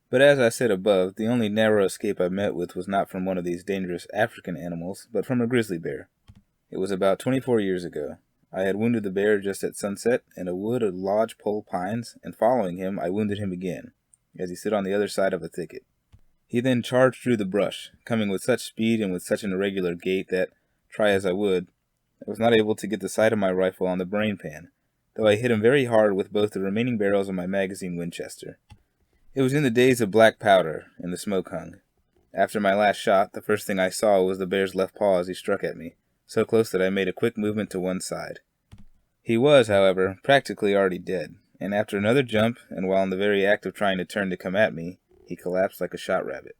But as I said above, the only narrow escape I met with was not from one of these dangerous African animals, but from a grizzly bear. It was about 24 years ago. I had wounded the bear just at sunset in a wood of lodgepole pines, and following him, I wounded him again, as he stood on the other side of a thicket. He then charged through the brush, coming with such speed and with such an irregular gait that, try as I would, I was not able to get the sight of my rifle on the brain pan, though I hit him very hard with both the remaining barrels of my magazine Winchester. It was in the days of black powder, and the smoke hung. After my last shot, the first thing I saw was the bear's left paw as he struck at me, so close that I made a quick movement to one side. He was, however, practically already dead, and after another jump, and while in the very act of trying to turn to come at me, he collapsed like a shot rabbit.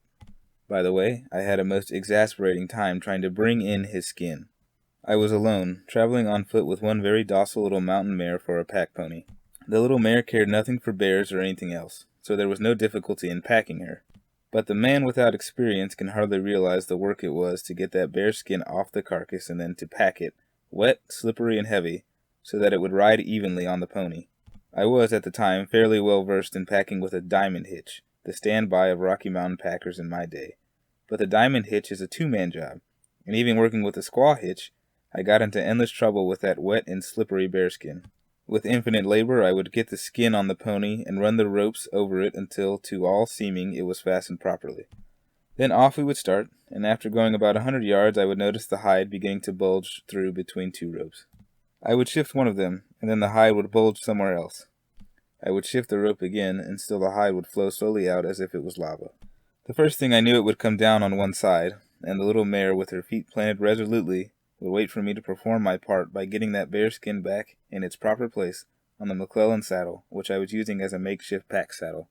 By the way, I had a most exasperating time trying to bring in his skin. I was alone, traveling on foot with one very docile little mountain mare for a pack pony. The little mare cared nothing for bears or anything else, so there was no difficulty in packing her. But the man without experience can hardly realize the work it was to get that bear skin off the carcass and then to pack it, wet, slippery, and heavy, so that it would ride evenly on the pony. I was, at the time, fairly well versed in packing with a diamond hitch, the standby of Rocky Mountain packers in my day. But the diamond hitch is a two-man job, and even working with a squaw hitch, I got into endless trouble with that wet and slippery bearskin. With infinite labor, I would get the skin on the pony and run the ropes over it until, to all seeming, it was fastened properly. Then off we would start, and after going about 100 yards, I would notice the hide beginning to bulge through between two ropes. I would shift one of them, and then the hide would bulge somewhere else. I would shift the rope again, and still the hide would flow slowly out as if it was lava. The first thing I knew, it would come down on one side, and the little mare, with her feet planted resolutely, would wait for me to perform my part by getting that bearskin back in its proper place on the McClellan saddle, which I was using as a makeshift pack saddle.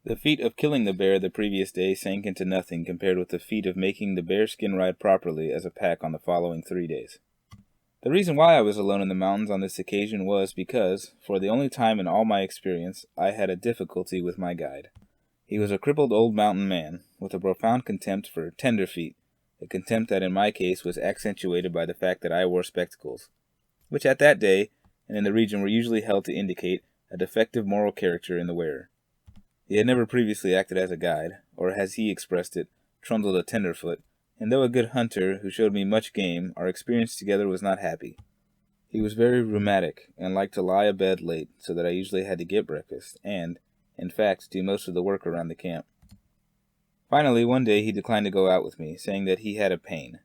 The feat of killing the bear the previous day sank into nothing compared with the feat of making the bearskin ride properly as a pack on the following 3 days. The reason why I was alone in the mountains on this occasion was because, for the only time in all my experience, I had a difficulty with my guide. He was a crippled old mountain man, with a profound contempt for tenderfeet, a contempt that in my case was accentuated by the fact that I wore spectacles, which at that day and in the region were usually held to indicate a defective moral character in the wearer. He had never previously acted as a guide, or as he expressed it, trundled a tenderfoot, and though a good hunter who showed me much game, our experience together was not happy. He was very rheumatic, and liked to lie abed late, so that I usually had to get breakfast, and, in fact, do most of the work around the camp. Finally, one day he declined to go out with me, saying that he had a pain.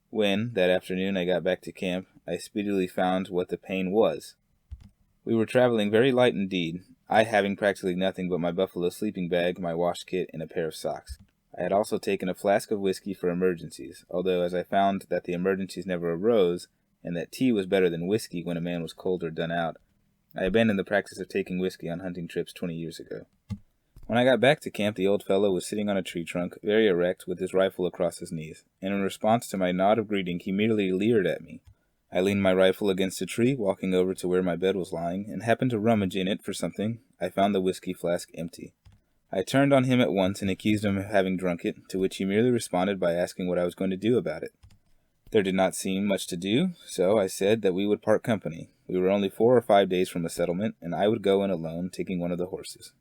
When, that afternoon, I got back to camp, I speedily found what the pain was. We were traveling very light indeed, I having practically nothing but my buffalo sleeping bag, my wash kit, and a pair of socks. I had also taken a flask of whiskey for emergencies, although as I found that the emergencies never arose, and that tea was better than whiskey when a man was cold or done out, I abandoned the practice of taking whiskey on hunting trips 20 years ago. When I got back to camp, the old fellow was sitting on a tree trunk, very erect, with his rifle across his knees, and in response to my nod of greeting, he merely leered at me. I leaned my rifle against a tree, walking over to where my bed was lying, and happened to rummage in it for something. I found the whiskey flask empty. I turned on him at once and accused him of having drunk it, to which he merely responded by asking what I was going to do about it. There did not seem much to do, so I said that we would part company. We were only 4 or 5 days from a settlement, and I would go in alone, taking one of the horses.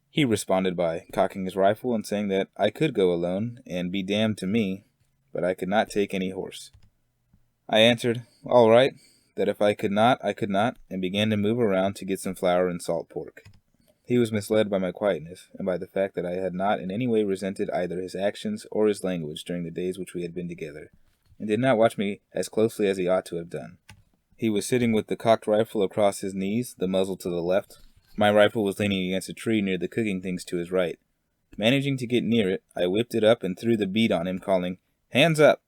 He responded by cocking his rifle and saying that I could go alone, and be damned to me, but I could not take any horse. I answered, all right, that if I could not, and began to move around to get some flour and salt pork. He was misled by my quietness, and by the fact that I had not in any way resented either his actions or his language during the days which we had been together, and did not watch me as closely as he ought to have done. He was sitting with the cocked rifle across his knees, the muzzle to the left. My rifle was leaning against a tree near the cooking things to his right. Managing to get near it, I whipped it up and threw the bead on him, calling, "Hands up!"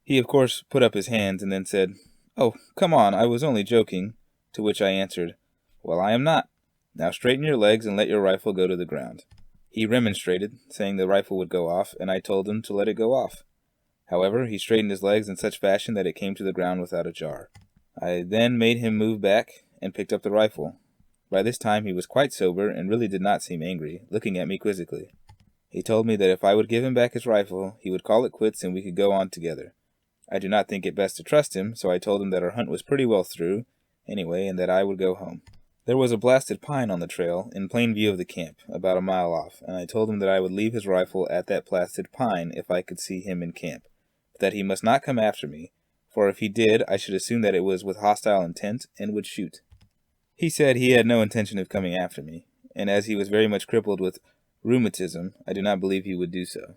He, of course, put up his hands and then said, "Oh, come on, I was only joking," to which I answered, "Well, I am not. Now straighten your legs and let your rifle go to the ground." He remonstrated, saying the rifle would go off, and I told him to let it go off. However, he straightened his legs in such fashion that it came to the ground without a jar. I then made him move back and picked up the rifle. By this time he was quite sober and really did not seem angry, looking at me quizzically. He told me that if I would give him back his rifle, he would call it quits and we could go on together. I do not think it best to trust him, so I told him that our hunt was pretty well through, anyway, and that I would go home. There was a blasted pine on the trail, in plain view of the camp, about a mile off, and I told him that I would leave his rifle at that blasted pine if I could see him in camp, but that he must not come after me, for if he did, I should assume that it was with hostile intent, and would shoot. He said he had no intention of coming after me, and as he was very much crippled with rheumatism, I do not believe he would do so.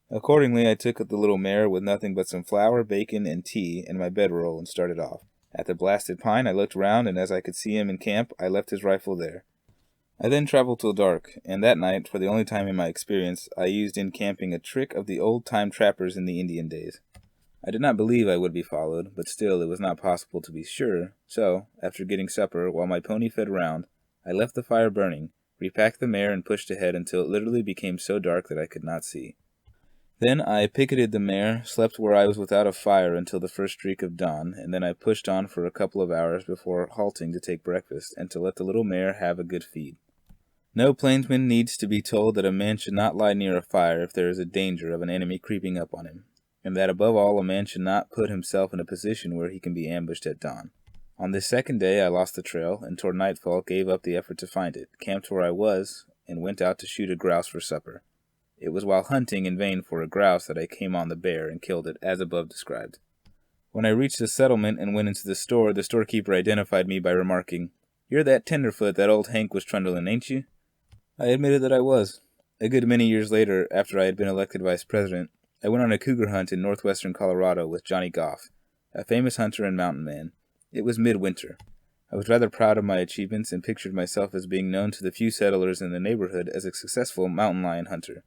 Accordingly, I took the little mare with nothing but some flour, bacon, and tea, and my bedroll, and started off. At the blasted pine, I looked round, and as I could see him in camp, I left his rifle there. I then traveled till dark, and that night, for the only time in my experience, I used in camping a trick of the old-time trappers in the Indian days. I did not believe I would be followed, but still it was not possible to be sure, so, after getting supper, while my pony fed round, I left the fire burning, repacked the mare, and pushed ahead until it literally became so dark that I could not see. Then I picketed the mare, slept where I was without a fire until the first streak of dawn, and then I pushed on for a couple of hours before halting to take breakfast and to let the little mare have a good feed. No plainsman needs to be told that a man should not lie near a fire if there is a danger of an enemy creeping up on him, and that above all a man should not put himself in a position where he can be ambushed at dawn. On this second day I lost the trail, and toward nightfall gave up the effort to find it, camped where I was, and went out to shoot a grouse for supper. It was while hunting in vain for a grouse that I came on the bear and killed it, as above described. When I reached the settlement and went into the storekeeper identified me by remarking, "You're that tenderfoot that old Hank was trundling, ain't you?" I admitted that I was. A good many years later, after I had been elected vice president, I went on a cougar hunt in northwestern Colorado with Johnny Goff, a famous hunter and mountain man. It was midwinter. I was rather proud of my achievements and pictured myself as being known to the few settlers in the neighborhood as a successful mountain lion hunter.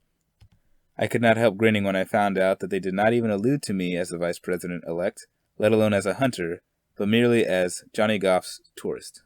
I could not help grinning when I found out that they did not even allude to me as the vice president-elect, let alone as a hunter, but merely as Johnny Goff's tourist.